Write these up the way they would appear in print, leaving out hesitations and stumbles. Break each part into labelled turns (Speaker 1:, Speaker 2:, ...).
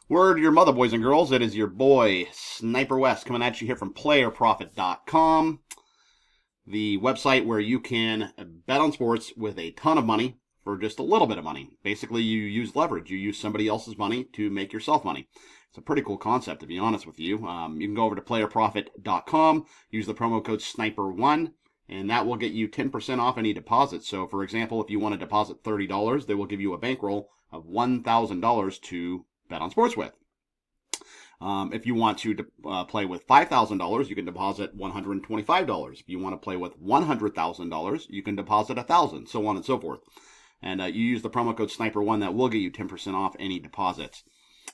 Speaker 1: Word to your mother, boys and girls. It is your boy, Sniper Wes, coming at you here from playerprofit.com, the website where you can bet on sports with a ton of money for just a little bit of money. Basically, you use leverage. You use somebody else's money to make yourself money. It's a pretty cool concept, to be honest with you. You can go over to playerprofit.com, use the promo code SNIPER1, and that will get you 10% off any deposit. So, for example, if you want to deposit $30, they will give you a bankroll of $1,000 to bet on sports with. If you want to play with $5,000, you can deposit $125. If you want to play with $100,000, you can deposit $1,000, so on and so forth. And you use the promo code SNIPER1, that will get you 10% off any deposits.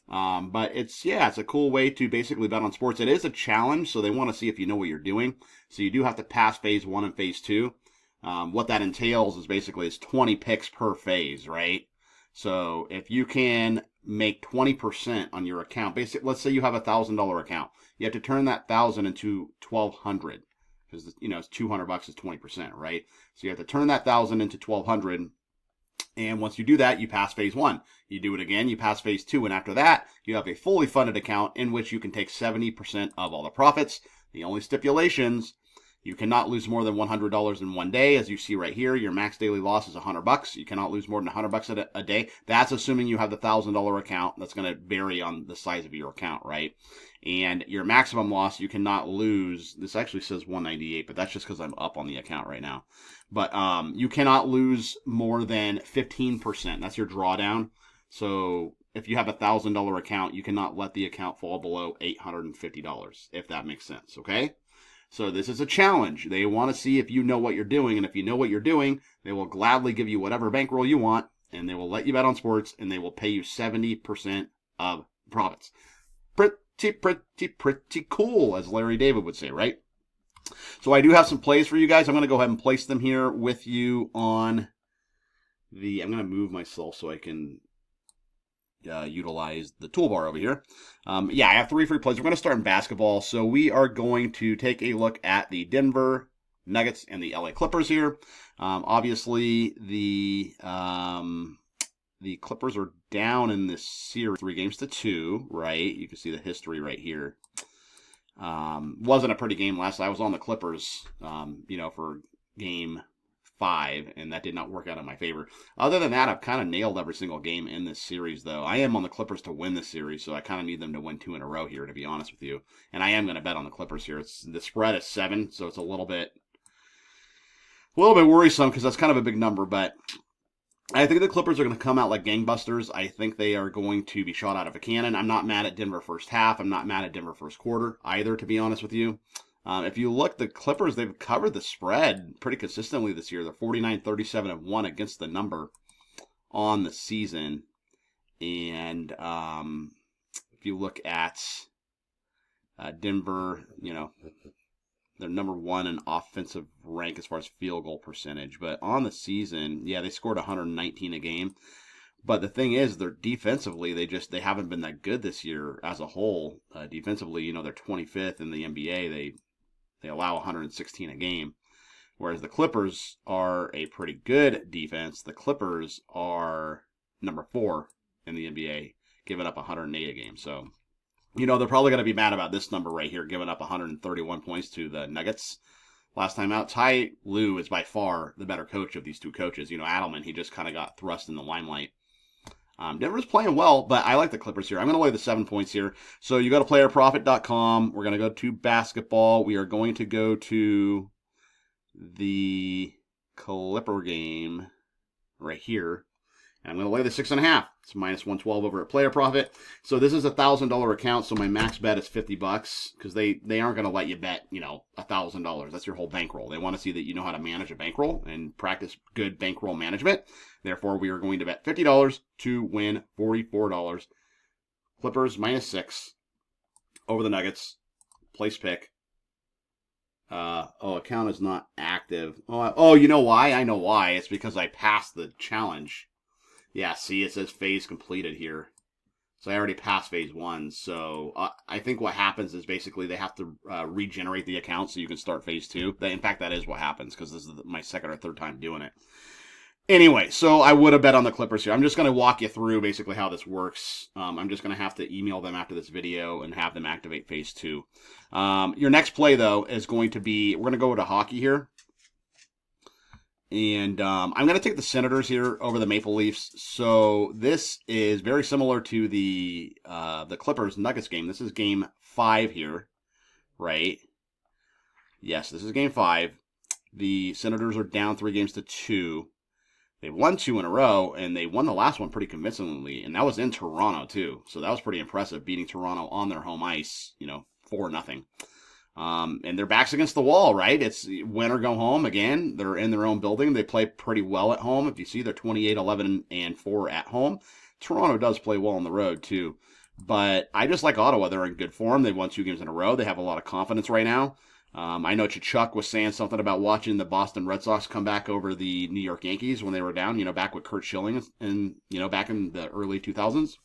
Speaker 1: But it's a cool way to basically bet on sports. It is a challenge, so they want to see if you know what you're doing. So you do have to pass phase 1 and phase 2. What that entails is basically it's 20 picks per phase, right? So if you can make 20% on your account, basically, let's say you have a $1,000 account, you have to turn that 1,000 into 1,200 because it's $200 is 20%, right? So you have to turn that 1,000 into 1,200, and once you do that, you pass phase 1. You do it again, you pass phase 2, and after that, you have a fully funded account in which you can take 70% of all the profits. The only stipulations: you cannot lose more than $100 in one day. As you see right here, your max daily loss is $100. You cannot lose more than $100 a day. That's assuming you have the $1,000 account. That's going to vary on the size of your account, right? And your maximum loss, you cannot lose. This actually says 198, but that's just because I'm up on the account right now. But you cannot lose more than 15%. That's your drawdown. So if you have a $1,000 account, you cannot let the account fall below $850, if that makes sense, okay? So this is a challenge. They want to see if you know what you're doing, and if you know what you're doing, they will gladly give you whatever bankroll you want, and they will let you bet on sports, and they will pay you 70% of profits. Pretty cool, as Larry David would say, right? So I do have some plays for you guys. I'm going to go ahead and place them here with you on the... I'm going to move myself so I can... utilize the toolbar over here. I have 3 free plays. We're going to start in basketball. So we are going to take a look at the Denver Nuggets and the LA Clippers here. Obviously, the Clippers are down in this series 3-2, right? You can see the history right here. Wasn't a pretty game last night. I was on the Clippers, for game 5, and that did not work out in my favor. Other than that, I've kind of nailed every single game in this series, though. I am on the Clippers to win this series, so I kind of need them to win 2 in a row here, to be honest with you. And I am going to bet on the Clippers here. The spread is 7, so it's a little bit worrisome because that's kind of a big number, but I think the Clippers are going to come out like gangbusters. I think they are going to be shot out of a cannon. I'm not mad at Denver first half. I'm not mad at Denver first quarter either, to be honest with you. If you look, the Clippers, they've covered the spread pretty consistently this year. They're 49-37-1 against the number on the season. And if you look at Denver, they're number 1 in offensive rank as far as field goal percentage. But on the season, they scored 119 a game. But the thing is, they're defensively, they haven't been that good this year as a whole. Defensively, they're 25th in the NBA. They allow 116 a game, whereas the Clippers are a pretty good defense. The Clippers are number 4 in the NBA, giving up 108 a game. So, they're probably going to be mad about this number right here, giving up 131 points to the Nuggets last time out. Ty Lue is by far the better coach of these two coaches. Adelman, he just kind of got thrust in the limelight. Denver's playing well, but I like the Clippers here. I'm going to lay the 7 points here. So you go to playerprofit.com. We're going to go to basketball. We are going to go to the Clipper game right here. And I'm going to lay the 6.5. It's minus 112 over at Player Profit. So this is a $1,000 account, so my max bet is $50 because they aren't going to let you bet, $1,000. That's your whole bankroll. They want to see that you know how to manage a bankroll and practice good bankroll management. Therefore, we are going to bet $50 to win $44. Clippers minus 6 over the Nuggets. Place pick. Account is not active. Oh, you know why? I know why. It's because I passed the challenge. Yeah, see, it says phase completed here. So I already passed phase 1. So I think what happens is basically they have to regenerate the account so you can start phase 2. In fact, that is what happens because this is my second or third time doing it. Anyway, so I would have bet on the Clippers here. I'm just going to walk you through basically how this works. I'm just going to have to email them after this video and have them activate phase 2. Your next play, though, is going to be, we're going to go to hockey here. And I'm going to take the Senators here over the Maple Leafs. So this is very similar to the Clippers-Nuggets game. This is game 5 here, right? Yes, this is game 5. The Senators are down 3-2. They won 2 in a row, and they won the last one pretty convincingly, and that was in Toronto, too. So that was pretty impressive, beating Toronto on their home ice, 4-0. And their back's against the wall, right? It's win or go home. Again, they're in their own building. They play pretty well at home. If you see, they're 28-11-4 at home. Toronto does play well on the road, too. But I just like Ottawa. They're in good form. They won 2 games in a row. They have a lot of confidence right now. I know Chuck was saying something about watching the Boston Red Sox come back over the New York Yankees when they were down, back with Curt Schilling and, back in the early 2000s.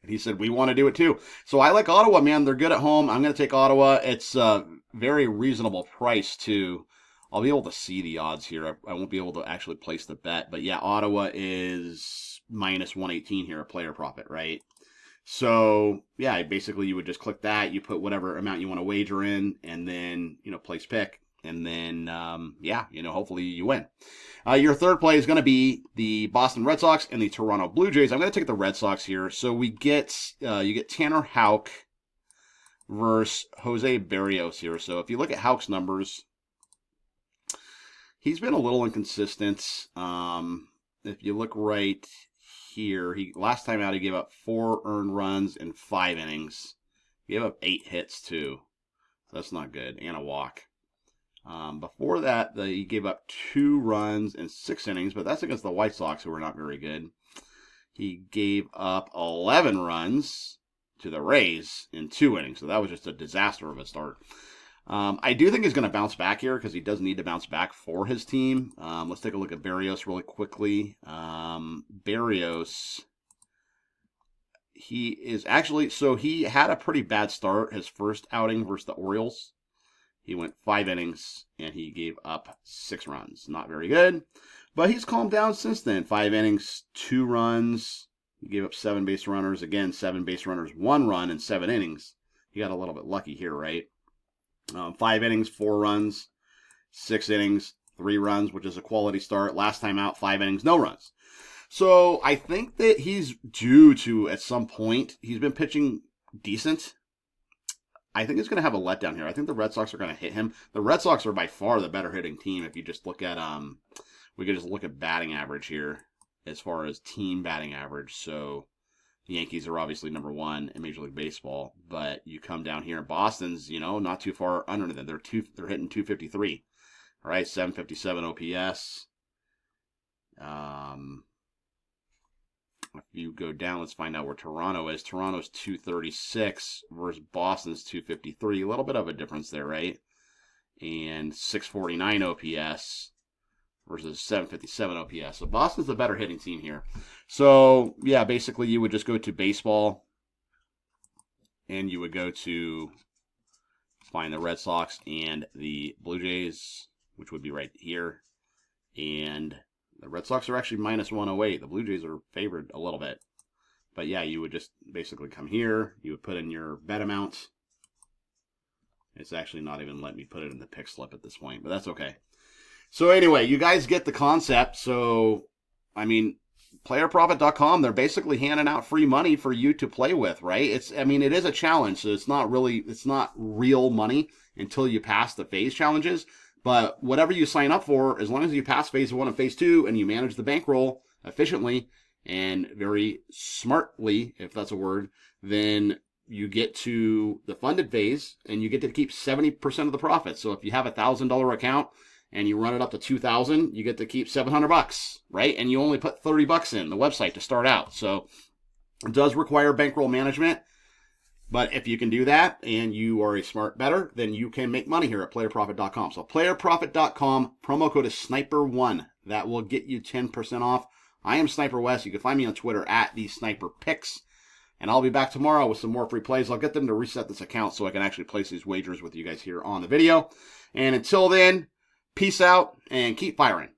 Speaker 1: And he said, we want to do it too. So I like Ottawa, man. They're good at home. I'm going to take Ottawa. It's a very reasonable price too. I'll be able to see the odds here. I won't be able to actually place the bet. But yeah, Ottawa is minus 118 here at Player Profit, right? So, yeah, basically you would just click that. You put whatever amount you want to wager in, and then, place pick. And then, hopefully you win. Your third play is going to be the Boston Red Sox and the Toronto Blue Jays. I'm going to take the Red Sox here. So you get Tanner Houck versus Jose Berrios here. So if you look at Houck's numbers, he's been a little inconsistent. If you look right here, last time out he gave up 4 earned runs in 5 innings. He gave up 8 hits too. So that's not good, and a walk. Before that, he gave up 2 runs in 6 innings, but that's against the White Sox, who were not very good. He gave up 11 runs to the Rays in 2 innings, so that was just a disaster of a start. I do think he's going to bounce back here because he does need to bounce back for his team. Let's take a look at Berrios really quickly. Berrios, he is actually, so he had a pretty bad start his first outing versus the Orioles. He went 5 innings, and he gave up 6 runs. Not very good, but he's calmed down since then. 5 innings, 2 runs. He gave up 7 base runners. Again, 7 base runners, 1 run in 7 innings. He got a little bit lucky here, right? 5 innings, 4 runs. 6 innings, 3 runs, which is a quality start. Last time out, 5 innings, no runs. So I think that he's due to, at some point, he's been pitching decent. I think he's going to have a letdown here. I think the Red Sox are going to hit him. The Red Sox are by far the better hitting team. If you just look at, we could just look at batting average here as far as team batting average. So the Yankees are obviously number 1 in Major League Baseball, but you come down here in Boston's, not too far under them. They're hitting 253. All right, 757 OPS. If you go down, let's find out where Toronto is. Toronto's 236 versus Boston's 253. A little bit of a difference there, right? And 649 OPS versus 757 OPS. So Boston's the better hitting team here. So, yeah, basically you would just go to baseball, and you would go to find the Red Sox and the Blue Jays, which would be right here. And the Red Sox are actually minus 108. The Blue Jays are favored a little bit. But yeah, you would just basically come here. You would put in your bet amount. It's actually not even letting me put it in the pick slip at this point, but that's okay. So anyway, you guys get the concept. So, playerprofit.com, they're basically handing out free money for you to play with, right? It is a challenge, so it's not real money until you pass the phase challenges. But whatever you sign up for, as long as you pass phase 1 and phase 2 and you manage the bankroll efficiently and very smartly, if that's a word, then you get to the funded phase and you get to keep 70% of the profit. So if you have a $1,000 account and you run it up to $2,000, you get to keep $700, right? And you only put $30 in the website to start out. So it does require bankroll management. But if you can do that and you are a smart bettor, then you can make money here at playerprofit.com. So playerprofit.com, promo code is Sniper1. That will get you 10% off. I am Sniper Wes. You can find me on Twitter at @thesniperpicks. And I'll be back tomorrow with some more free plays. I'll get them to reset this account so I can actually place these wagers with you guys here on the video. And until then, peace out and keep firing.